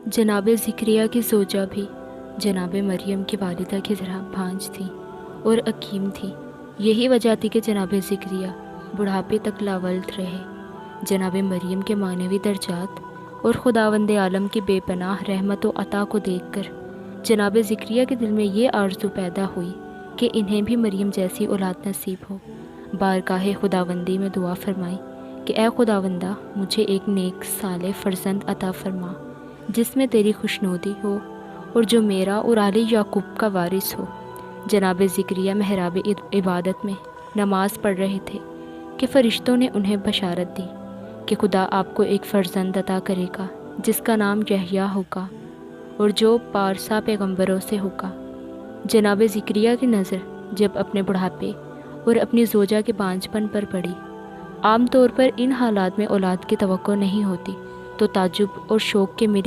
جناب ذکریہ کی زوجہ بھی جناب مریم کی والدہ کی طرح بھانج تھی اور حکیم تھی۔ یہی وجہ تھی کہ جناب ذکریہ بڑھاپے تک لاولد رہے۔ جناب مریم کے معنوی درجات اور خداوند عالم کی بے پناہ رحمت و عطا کو دیکھ کر جناب ذکریہ کے دل میں یہ آرزو پیدا ہوئی کہ انہیں بھی مریم جیسی اولاد نصیب ہو۔ بارگاہ خداوندی میں دعا فرمائی کہ اے خداوندہ، مجھے ایک نیک صالح فرزند عطا فرما جس میں تیری خوشنودی ہو اور جو میرا اور آل یعقوب کا وارث ہو۔ جناب ذکریہ محراب عبادت میں نماز پڑھ رہے تھے کہ فرشتوں نے انہیں بشارت دی کہ خدا آپ کو ایک فرزند عطا کرے گا جس کا نام یحییٰ ہوگا اور جو پارسا پیغمبروں سے ہوگا۔ جناب ذکریہ کی نظر جب اپنے بڑھاپے اور اپنی زوجہ کے بانجھپن پر پڑی۔ عام طور پر ان حالات میں اولاد کی توقع نہیں ہوتی تو تعجب اور شوق کے ملے